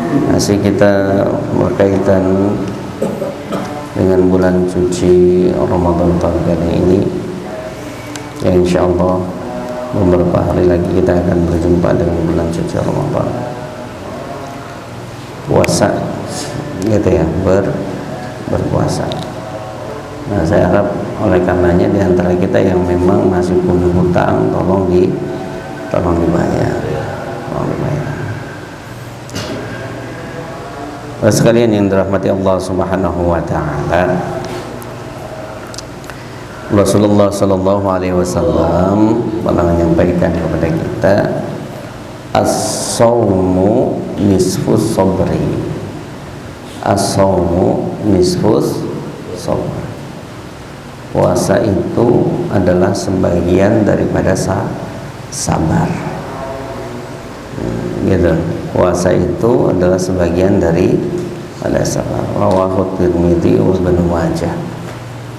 Masih kita berkaitan dengan bulan suci Ramadan tahun kali ini. Ya, insyaallah beberapa hari lagi kita akan berjumpa dengan bulan suci Ramadan. Puasa gitu ya, berpuasa. Nah, saya harap oleh karenanya di antara kita yang memang masih punya hutang, tolong dibayar. Sekalian yang dirahmati Allah Subhanahu wa taala, Rasulullah sallallahu alaihi wasallam pernah menyampaikan kepada kita, as-shaumu nisfus sabri. As-shaumu nisfus sabri. Puasa itu adalah sebagian daripada sabar. Gitu. Puasa itu adalah sebagian dari pada sabar. Rawahu Tirmidzi wa Ibnu Majah.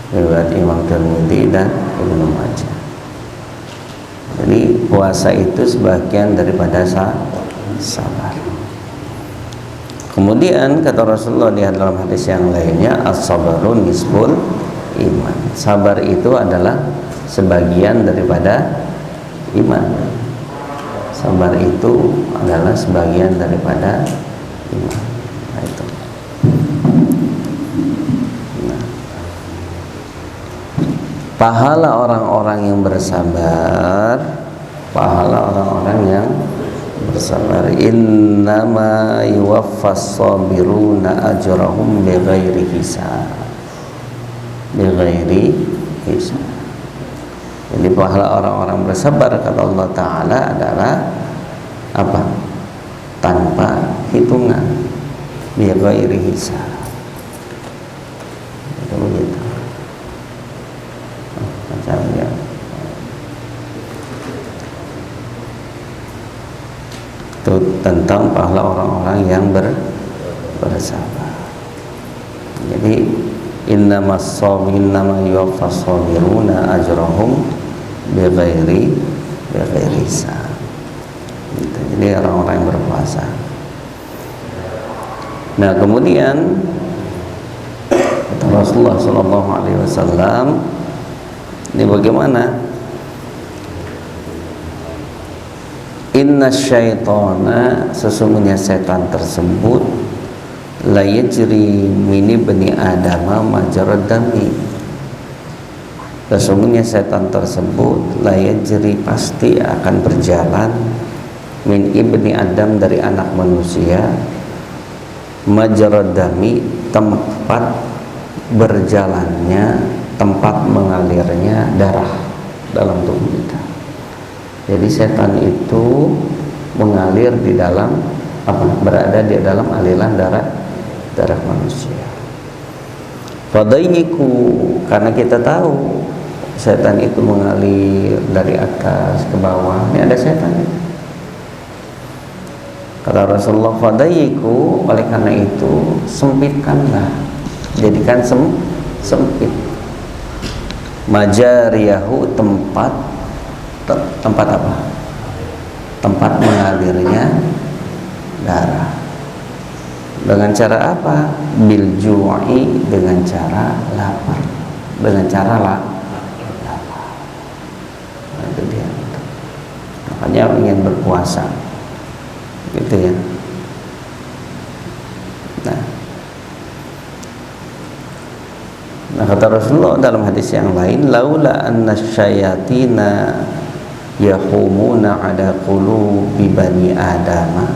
Riwayat Imam Tirmidzi dan Ibnu Majah. Jadi puasa itu sebagian daripada sabar. Kemudian kata Rasulullah di dalam hadis yang lainnya, as-sabru nisful iman. Sabar itu adalah sebagian daripada iman. Sabar itu adalah sebagian daripada iman. Nah, itu. Nah. Pahala orang-orang yang bersabar, pahala orang-orang yang bersabar, innama yuwaffas sabiruna ajrahum bighairi hisab. Bighairi hisab. Jadi pahala orang-orang bersabar kata Allah Ta'ala adalah apa? Tanpa hitungan, bighairi hisab. Itu begitu. Macamnya. Itu tentang pahala orang-orang yang bersabar. Jadi innama yuwaffas sabiruna ajrahum bighairi hisab. Gitu. Jadi orang-orang yang berpuasa. Nah, kemudian kata Rasulullah sallallahu alaihi wasallam, ini bagaimana? Inna syaitana, sesungguhnya setan tersebut, la yajri min ibni adama majrad dami. Sesungguhnya setan tersebut la yajri, pasti akan berjalan, min ibni adam, dari anak manusia, majrad dami, tempat berjalannya, tempat mengalirnya darah dalam tubuh kita. Jadi setan itu mengalir di dalam berada di dalam aliran darah manusia. Fadayyiku, karena kita tahu setan itu mengalir dari atas ke bawah. Ini ada setan. Kata Rasulullah, fadayyiku, oleh karena itu sempitkanlah, jadikan sempit. Majariyahu, tempat apa? Tempat mengalirnya darah. Dengan cara apa? Bil ju'i, dengan cara lapar. Dengan cara lapar. Nah, itu dia. Makanya ingin berpuasa, gitu ya. Nah, kata Rasulullah dalam hadis yang lain, laula anna syayatina yahumuna ala qulubi bani adama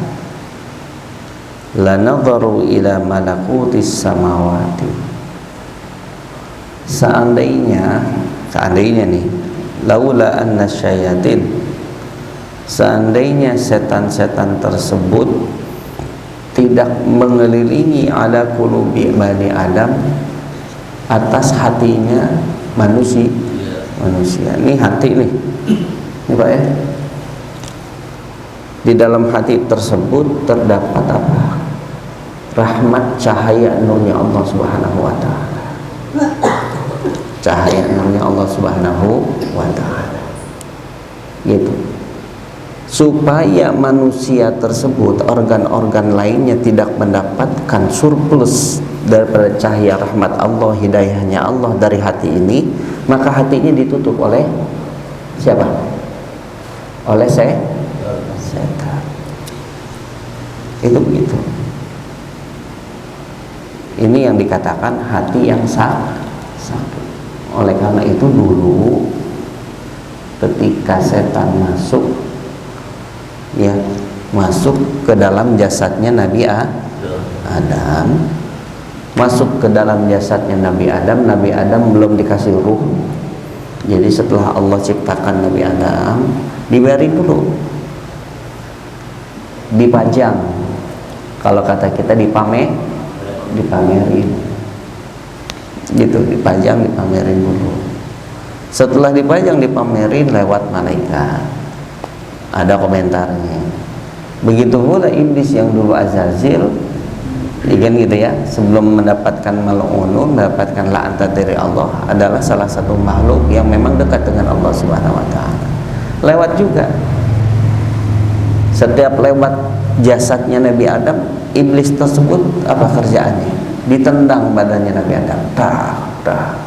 lanadharu ila malakutis samawati. Seandainya nih, laula anna syayatin, seandainya setan-setan tersebut tidak mengelilingi ala qulubi bani adam, atas hatinya manusia. Ini hati nih. Ini Pak ya. Di dalam hati tersebut terdapat apa? Rahmat, cahaya nurnya Allah Subhanahu wa taala. Cahaya nurnya Allah Subhanahu wa taala. Gitu. supaya manusia tersebut, organ-organ lainnya tidak mendapatkan surplus daripada cahaya rahmat Allah, hidayahnya Allah dari hati ini, maka hatinya ditutup oleh siapa? Oleh setan. Itu begitu. Ini yang dikatakan hati yang sakit. Oleh karena itu dulu ketika setan masuk ke dalam jasadnya Nabi Adam, masuk ke dalam jasadnya Nabi Adam belum dikasih ruh. Jadi setelah Allah ciptakan Nabi Adam, dibiarin dulu, dipajang. Kalau kata kita dipamerin, gitu, dipajang, dipamerin dulu. Setelah dipajang, dipamerin lewat malaikat. Ada komentarnya. Begitu pula iblis yang dulu Azazil, kan gitu ya, sebelum mendapatkan mal'unun, mendapatkan la'nat dari Allah, adalah salah satu makhluk yang memang dekat dengan Allah Subhanahu wa taala. Lewat juga. Setiap lewat jasadnya Nabi Adam, iblis tersebut apa kerjaannya? Ditendang badannya Nabi Adam. Dah.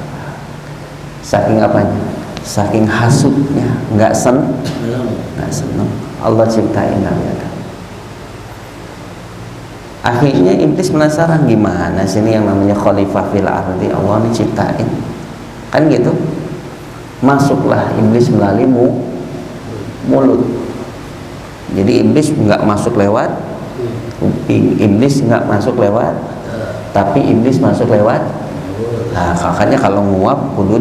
Saking apanya? Saking hasutnya, nggak seneng. Allah ciptain Nabi Adam. Akhirnya iblis penasaran, gimana sih ini yang namanya khalifah fil ardi, Allah ini ciptain, kan gitu. Masuklah iblis melalui mulut. Jadi iblis nggak masuk lewat kuping, iblis nggak masuk lewat, tapi iblis masuk lewat. Nah, makanya kalau nguap kudu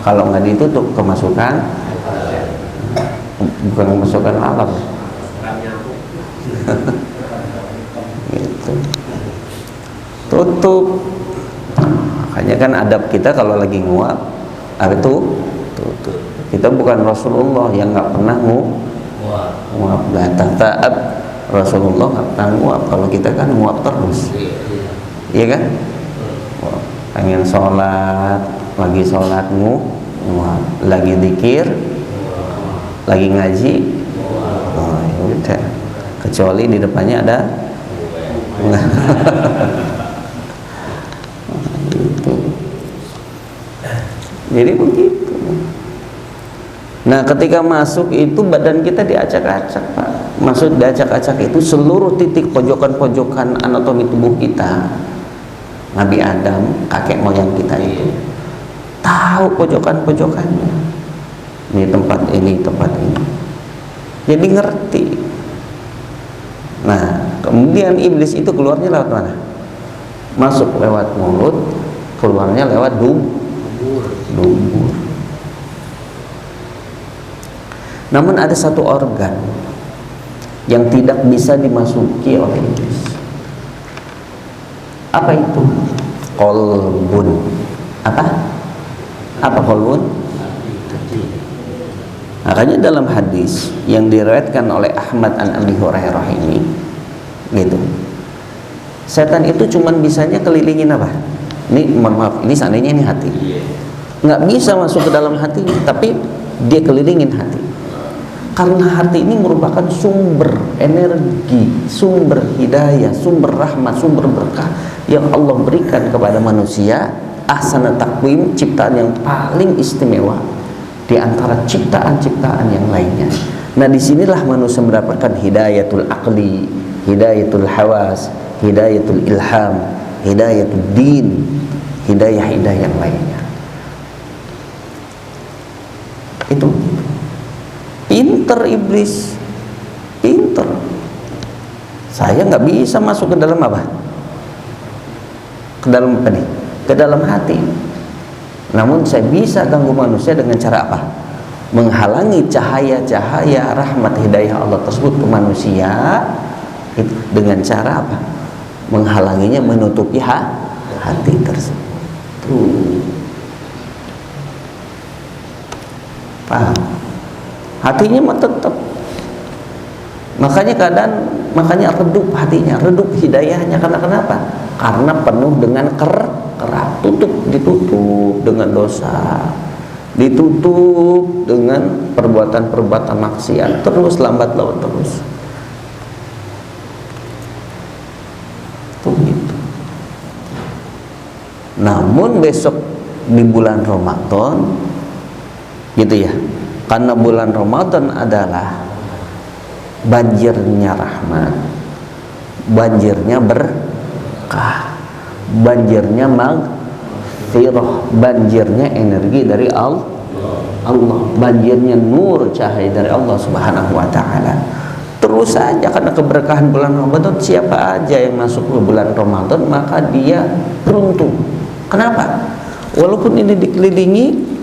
kalau nggak ditutup kemasukan, bukan kemasukan alam. Gitu. Tutup. Makanya kan adab kita kalau lagi nguap, apa itu? Tutup. Kita bukan Rasulullah yang nggak pernah nguap. Taat Rasulullah nggak pernah nguap. Kalau kita kan nguap terus. Iya kan? Pengen sholat, lagi sholat nguap, lagi zikir, lagi ngaji, oh ya udah, kecuali di depannya ada gitu. Jadi begitu. Nah, ketika masuk itu badan kita diacak-acak, Pak. Maksud diacak-acak itu seluruh titik pojokan-pojokan anatomi tubuh kita. Nabi Adam, kakek moyang kita itu tahu pojokan-pojokannya. Ini tempat ini, tempat ini. Jadi ngerti. Nah, kemudian iblis itu keluarnya lewat mana? Masuk lewat mulut, keluarnya lewat dubur. Namun ada satu organ yang tidak bisa dimasuki oleh iblis. Apa itu? Qalbun. Apa qalbun? Makanya dalam hadis yang diriwayatkan oleh Ahmad an Abi Hurairah ini, gitu, setan itu cuman bisanya kelilingin apa? Ini mohon maaf, ini seandainya ini hati, nggak bisa masuk ke dalam hati, tapi dia kelilingin hati. Karena hati ini merupakan sumber energi, sumber hidayah, sumber rahmat, sumber berkah yang Allah berikan kepada manusia. Ahsana taqwim, ciptaan yang paling istimewa di antara ciptaan-ciptaan yang lainnya. Nah, disinilah manusia mendapatkan hidayatul aqli, hidayatul hawas, hidayatul ilham, hidayatul din, hidayah-hidayah yang lainnya. Itu pinter iblis, pinter. Saya nggak bisa masuk ke dalam apa? Ke dalam apa nih? Ke dalam hati. Namun saya bisa ganggu manusia dengan cara apa? Menghalangi cahaya-cahaya rahmat hidayah Allah tersebut ke manusia dengan cara apa? Menghalanginya, menutupi hati tersebut. Tuh. Paham? Hatinya mah tetap. Makanya redup hatinya, redup hidayahnya. Karena kenapa? Karena penuh dengan kerak, ditutup dengan dosa, ditutup dengan perbuatan-perbuatan maksiat terus, lambat laun terus. Tuh gitu. Namun besok di bulan Ramadan gitu ya, karena bulan Ramadan adalah banjirnya rahmat, banjirnya berkah, banjirnya maghfirah, banjirnya energi dari Allah, banjirnya nur cahaya dari Allah Subhanahu wa taala. Terus saja, karena keberkahan bulan Ramadan, siapa aja yang masuk ke bulan Ramadan maka dia beruntung. Kenapa? Walaupun ini dikelilingi,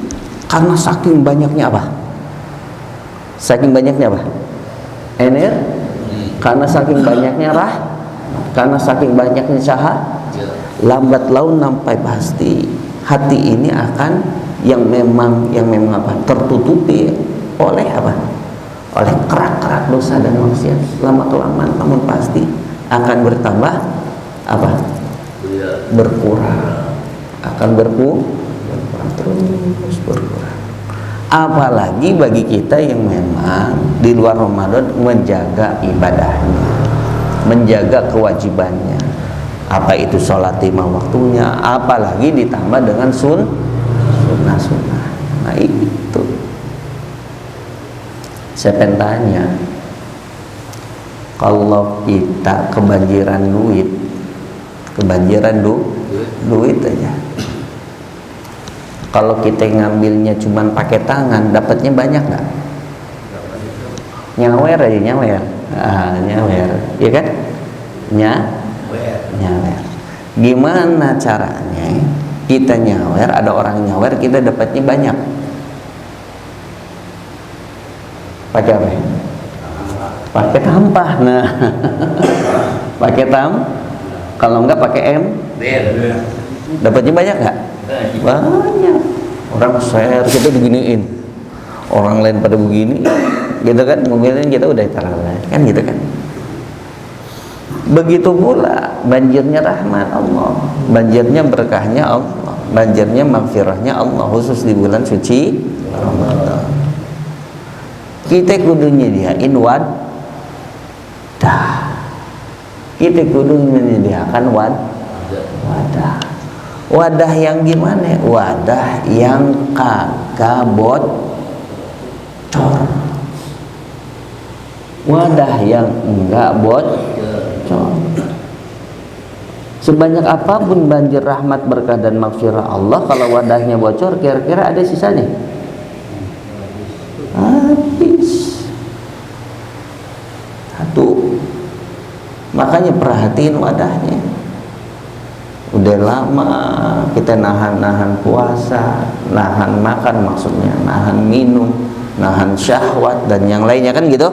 karena saking banyaknya apa? Saking banyaknya apa? Karena saking banyaknya karena saking banyaknya cahaya, lambat laun sampai pasti hati ini akan yang memang apa? Tertutupi oleh apa? Oleh kerak-kerak dosa dan maksiat. Lama-kelamaan namun pasti akan bertambah apa? Berkurang. Akan berkurang terus berkurang. Apalagi bagi kita yang memang di luar Ramadan menjaga ibadahnya, menjaga kewajibannya, apa itu sholat lima waktunya, apalagi ditambah dengan sunnah-sunnah. Nah itu saya pengen tanya, kalau kita kebanjiran duit aja, kalau kita ngambilnya cuman pakai tangan, dapatnya banyak nggak? Nyawer aja, nyawer, ya kan? Nyawer. Gimana caranya kita nyawer? Ada orang nyawer, kita dapatnya banyak. Pakai apa? Pakai tampah. Nah, pakai kalau enggak pakai dapatnya banyak nggak? Banyak. Orang share kita diginiin, orang lain pada begini, gitu kan? Mungkin kita udah terlalu kan, gitu kan? Begitu pula banjirnya rahmat Allah, banjirnya berkahnya Allah, banjirnya maghfirahnya Allah, khusus di bulan suci Ramadan. Kita kudu nyediain wadah, kita kudu menyediakan wadah yang gimana? Wadah yang kagak bocor, wadah yang enggak bocor. Sebanyak apapun banjir rahmat, berkah dan maghfirah Allah, kalau wadahnya bocor, kira-kira ada sisanya? Habis. Satu. Makanya perhatiin wadahnya. Udah lama kita nahan puasa, nahan makan, maksudnya nahan minum, nahan syahwat dan yang lainnya, kan gitu,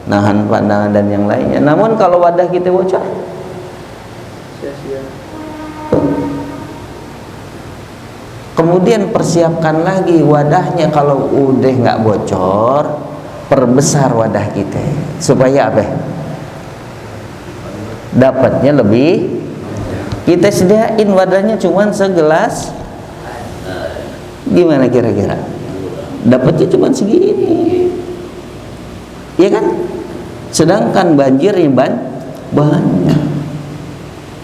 nahan pandangan dan yang lainnya. Namun kalau wadah kita bocor, kemudian persiapkan lagi wadahnya. Kalau udah nggak bocor, perbesar wadah kita supaya apa? Dapatnya lebih. Kita sediain wadahnya cuman segelas, gimana kira-kira? Dapatnya cuman segini, ya kan? Sedangkan banjirnya banyak.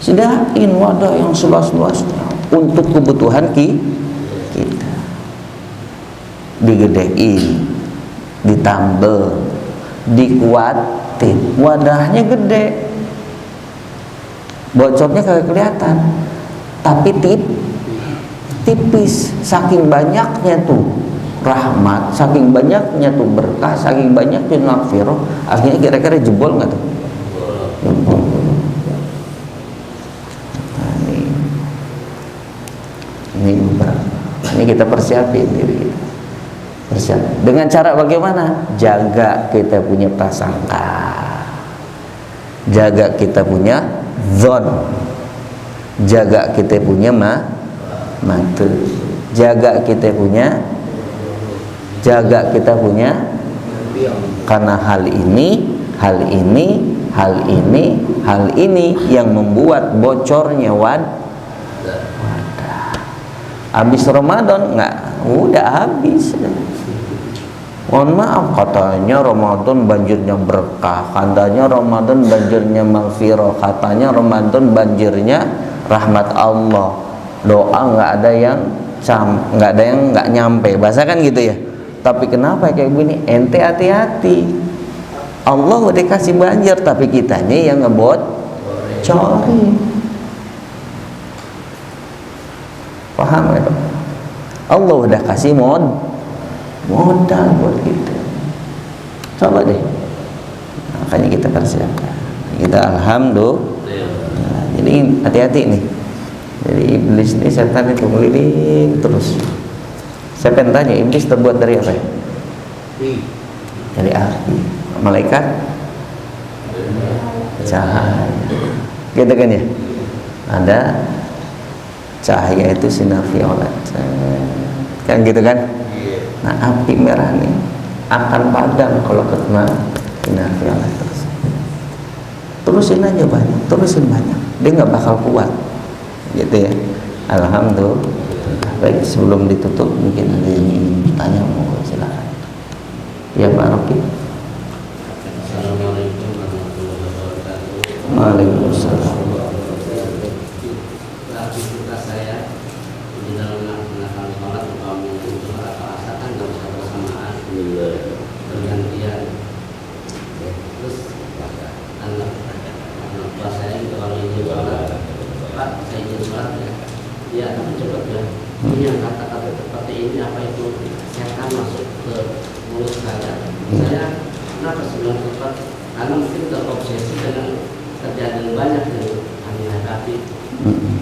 Sediain wadah yang seluas-luasnya untuk kebutuhan kita. Digedein, ditambel, dikuatin. Wadahnya gede, bocornya kagak kelihatan, tapi tipis. Saking banyaknya tuh rahmat, saking banyaknya tuh berkah, saking banyaknya maghfirah, akhirnya kira-kira jebol nggak tuh? Jebol. Nah, ini beberapa. Ini kita persiapin diri kita. Dengan cara bagaimana? Jaga kita punya prasangka, jaga kita punya zon, jaga kita punya mata, jaga kita punya, karena hal ini yang membuat bocornya wadah. Habis Ramadan nggak, udah habis. Mohon maaf, katanya Ramadan banjirnya berkah, katanya Ramadan banjirnya maghfirah, katanya Ramadan banjirnya rahmat Allah. Doa nggak ada yang nggak nyampe, bahasa kan gitu ya. Tapi kenapa kayak gini? Ente hati-hati. Allah udah kasih banjir, tapi kitanya yang cari. Paham ya? Allah udah kasih modal buat kita. Coba deh. Makanya kita persiapkan. Kita alhamdulillah. Jadi hati-hati nih. Jadi iblis ini, setan itu keliling terus. Saya pengen tanya, iblis terbuat dari apa ya? Dari api. Malaikat cahaya. Gitu kan ya? Ada cahaya itu sinar violet. Kan gitu kan? Nah, api merah nih akan padam kalau kena sinar violet terus. Terusin aja banyak, terusin banyak. Dia nggak bakal kuat. Gitu ya. Alhamdulillah. Baik, sebelum ditutup mungkin ada yang ingin bertanya, mau silakan. Ya Pak Roki. Assalamualaikum warahmatullahi wabarakatuh. Waalaikumsalam. Aktivitas saya di dalam melaksanakan sholat, umpama sholat atau asar kan nggak bisa bersamaan, bergantian. Terus anak tua saya itu kalau izin sholat, Pak saya izin sholat ya, dia akan cepat ya. Ini yang kata-kata seperti ini apa itu setan masuk ke mulut saya. Saya kenapa sebelum cepat? Karena mungkin terobsesi dengan kejadian banyak yang kami hadapi.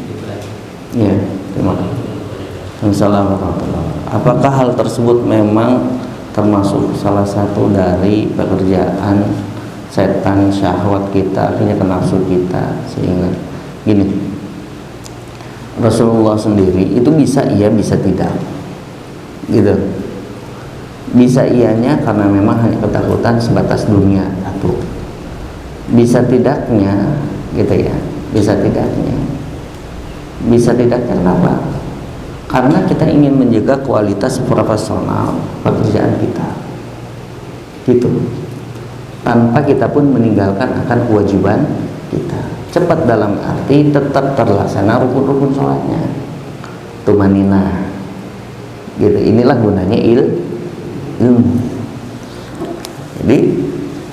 Gitu aja. Iya, terima kasih. Assalamualaikum. Apakah hal tersebut memang termasuk salah satu dari pekerjaan setan syahwat kita, akhirnya ke nafsu kita, sehingga gini, Rasulullah sendiri itu bisa iya bisa tidak, gitu. Bisa iyanya karena memang hanya ketakutan sebatas dunia satu. Bisa tidaknya, gitu ya. Bisa tidaknya. Bisa tidaknya kenapa? Karena kita ingin menjaga kualitas profesional pekerjaan kita, gitu. Tanpa kita pun meninggalkan akan kewajiban kita. Cepat dalam arti tetap terlaksana rukun-rukun sholatnya, tumaninah, gitu. Inilah gunanya ilmu. Jadi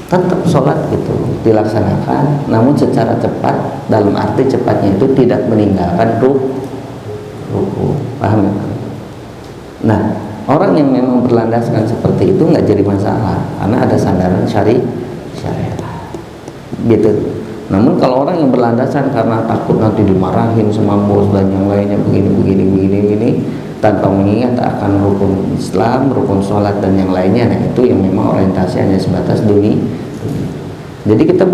tetap sholat itu dilaksanakan, namun secara cepat, dalam arti cepatnya itu tidak meninggalkan ruku. Paham ya? Nah, orang yang memang berlandaskan seperti itu nggak jadi masalah, karena ada sandaran syariat, gitu. Namun kalau orang yang berlandasan karena takut nanti dimarahin sama bos dan yang lainnya begini, tanpa mengingat akan rukun Islam, rukun sholat dan yang lainnya, nah itu yang memang orientasi hanya sebatas dunia. Jadi kita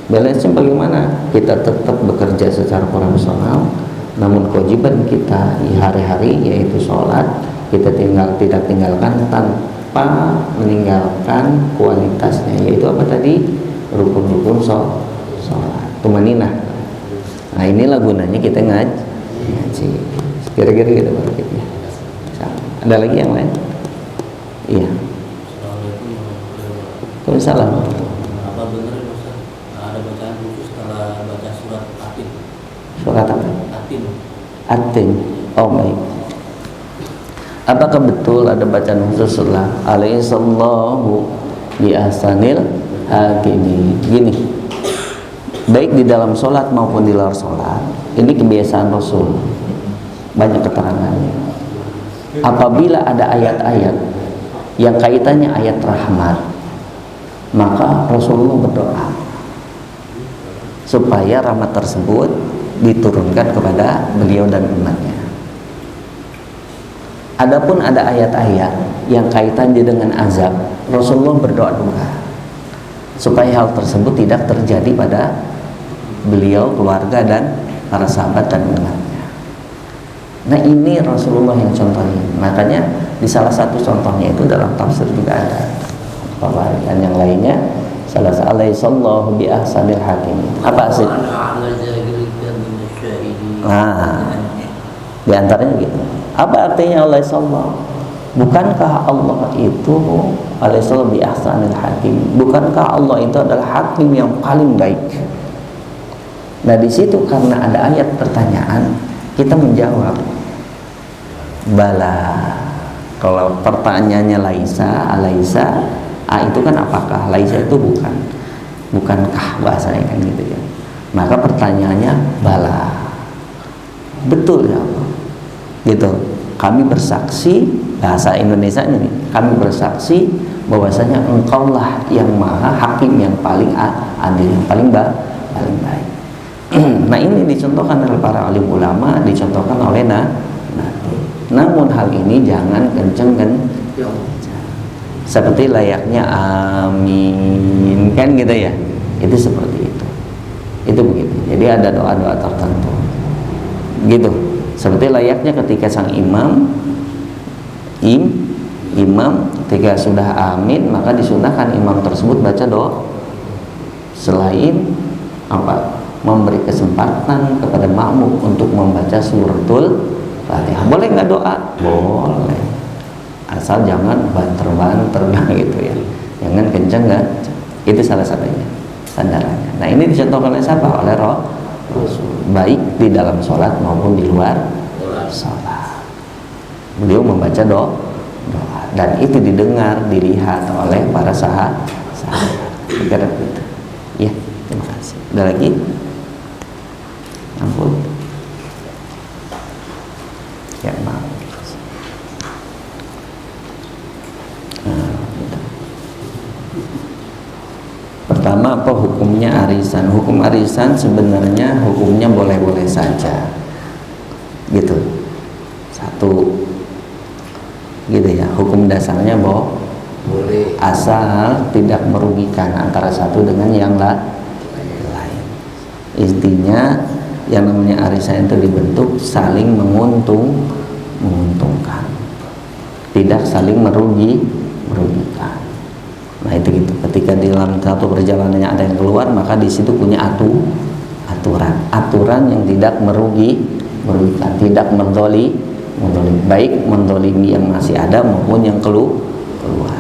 balance-nya bagaimana? Kita tetap bekerja secara profesional, namun kewajiban kita di hari-hari yaitu sholat kita tidak tinggalkan tanpa meninggalkan kualitasnya, yaitu apa tadi? Rukun-rukun sholat, tumaninah. Nah inilah gunanya kita ngaji. Kira-kira gitu Pak Rukit ya. Ada lagi yang lain? Iya. Waalaikumsalam. Apa benar Ustaz ada bacaan khusus setelah baca surat Atin? Surat apa? Atin. Oh baik. Apakah betul ada bacaan khusus setelah alaihi sallallahu bi ahsanil hakimi? Gini, baik di dalam sholat maupun di luar sholat, ini kebiasaan Rasul, banyak keterangannya. Apabila ada ayat-ayat yang kaitannya ayat rahmat, maka Rasulullah berdoa supaya rahmat tersebut diturunkan kepada beliau dan umatnya. Adapun ada ayat-ayat yang kaitannya dengan azab, Rasulullah berdoa juga supaya hal tersebut tidak terjadi pada beliau, keluarga dan para sahabat dan umatnya. Nah ini Rasulullah yang contohnya. Makanya di salah satu contohnya itu dalam tafsir juga ada. Dan yang lainnya salah alaihi sallallahu bi ahsanil hakim. Apa sih? Nah, Di antaranya gitu. Apa artinya Alaihissalam? Bukankah Allah itu Alaihissalam bi ahsanil hakim? Bukankah Allah itu adalah hakim yang paling baik? Nah di situ karena ada ayat pertanyaan, kita menjawab bala. Kalau pertanyaannya laisa, alaisa, itu kan apakah? Laisa itu bukan, bukankah bahasanya kan gitu ya. Maka pertanyaannya bala, betul ya Allah. Gitu. Kami bersaksi, bahasa Indonesia ini, kami bersaksi bahwasanya Engkaulah yang maha hakim, yang paling adil, yang paling baik. Nah ini dicontohkan oleh para alim ulama, dicontohkan oleh Nabi. Namun hal ini jangan kenceng seperti layaknya amin kan gitu ya. Itu seperti itu. Itu begitu. Jadi ada doa-doa tertentu. Gitu. Seperti layaknya ketika sang imam ketika sudah amin maka disunahkan imam tersebut baca doa selain apa? Memberi kesempatan kepada makmum untuk membaca suratul Fatihah. Boleh nggak doa? Boleh. Asal jangan banter-banter gitu ya. Jangan kenceng nggak. Itu salah satunya sandarannya. Nah ini dicontohkan oleh siapa? Oleh Rasul. Baik di dalam sholat maupun di luar sholat. Beliau membaca doa dan itu didengar, dilihat oleh para sahabat. Begitu. Ya, terima kasih. Ada lagi? Ampun. Ya maaf. Pertama, apa hukumnya arisan? Hukum arisan sebenarnya hukumnya boleh-boleh saja, gitu. Satu, gitu ya. Hukum dasarnya boleh, asal tidak merugikan antara satu dengan yang lain. Intinya yang namanya arisan itu dibentuk saling menguntungkan, tidak saling merugikan. Nah itu gitu. Ketika di dalam satu perjalanannya ada yang keluar, maka di situ punya aturan yang tidak merugikan, tidak mendolimi, baik mendolimi yang masih ada maupun yang keluar.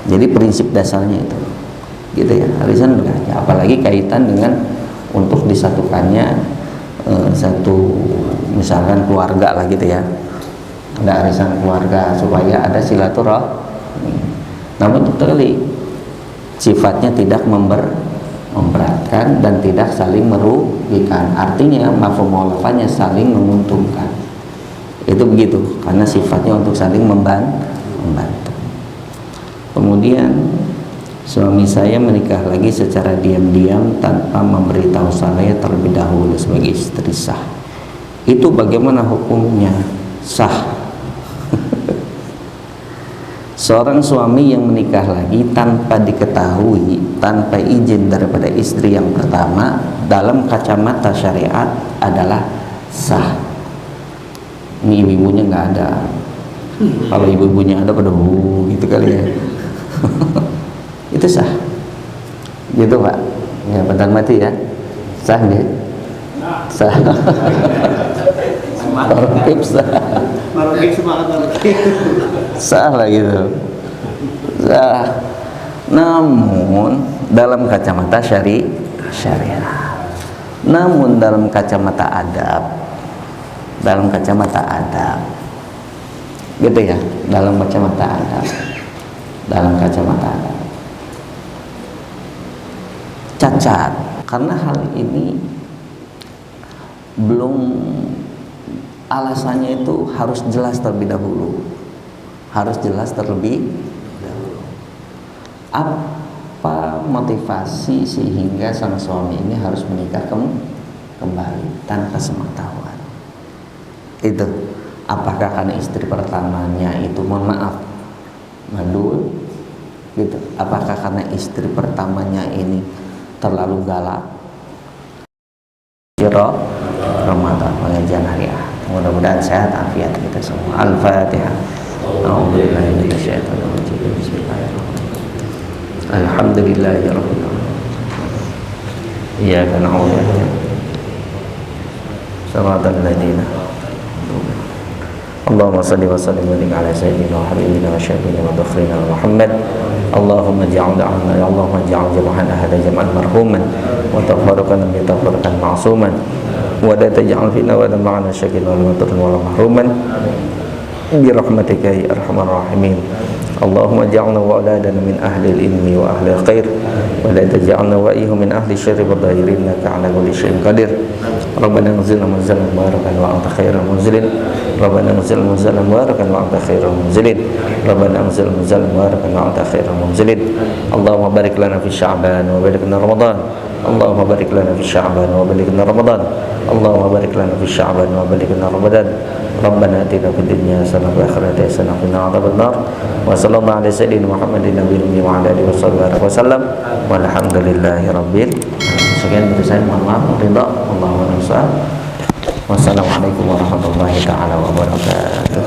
Jadi prinsip dasarnya itu, gitu ya. Arisan berkaca, apalagi kaitan dengan untuk disatukannya satu misalkan keluarga lah gitu ya, ada arisan keluarga supaya ada silaturahmi. Namun totally sifatnya tidak memberatkan dan tidak saling merugikan. Artinya mafhum mukhalafahnya saling menguntungkan. Itu begitu karena sifatnya untuk saling membantu. Kemudian suami saya menikah lagi secara diam-diam tanpa memberitahu saya terlebih dahulu sebagai istri sah. Itu bagaimana hukumnya? Sah. Seorang suami yang menikah lagi tanpa diketahui, tanpa izin daripada istri yang pertama, dalam kacamata syariat adalah sah. Ini ibu-ibunya nggak ada. Kalau ibu-ibunya ada pada gitu kali ya. Itu sah, gitu Pak. Ya bentar mati ya, sah nggak? Sah. Sah lah gitu. Sah. Namun dalam kacamata syariat. Namun dalam kacamata adab, gitu ya. Dalam kacamata adab. Cacat karena hal ini belum, alasannya itu harus jelas terlebih dahulu. Apa motivasi sehingga sang suami ini harus menikah kembali tanpa sepengetahuan? Itu apakah karena istri pertamanya itu, mohon maaf, mandul gitu? Apakah karena istri pertamanya ini terlalu galak? Ramadan pengajian hari Ahad, mudah-mudahan sehat afiat kita semua. Al-Fatihah. A'udzubillahi minasyaitonir rajim. Bismillahirrahmanirrahim. Alhamdulillahirabbil alamin. Iyyaka na'budu wa iyyaka nasta'in. Shiratal ladzina Allahumma salli wa sallim wa barik ala sayyidina wa habibina wa syafiina wa dhafrina Muhammad. Allahumma ja'al jam'ana hadha jam'an marhuman wa tafarruqana bi tafarruqan ma'suman wa la taj'al fina wa la ma'ana syaqilan wa la mahruman bi rahmatika ya arhamar rahimin. Allahumma ja'alna wa auladana min ahli al-ilmi wa ahli al-khair wa la taj'alna wa iyyahum min ahli syarri wa dhahirin innaka 'ala kulli syai'in qadir. Rabbana anzilna munzalan mubarakan wa anta khairul munzilin. Rabbana anzilna munzalan mubarakan wa anta khairul munzilin. Rabbana anzilna munzalan mubarakan wa anta khairul munzilin. Allahumma barik lana fi sya'ban wa barik lana ramadan. Allahumma barik lana fi sya'ban wa barik lana ramadan. Allahumma barik lana fi sya'ban wa barik lana ramadan. Rabbana atina fid dunya hasanah wa akhirati hasanah wa qina adzabannar. Wa sallallahu ala sayyidina Muhammadin nabiyyi wa ala alihi wasallam. Walhamdulillahi rabbil alamin. Sekian dari saya, mohon maaf, ridha, Allahu a'lam. Wassalamualaikum warahmatullahi taala wabarakatuh.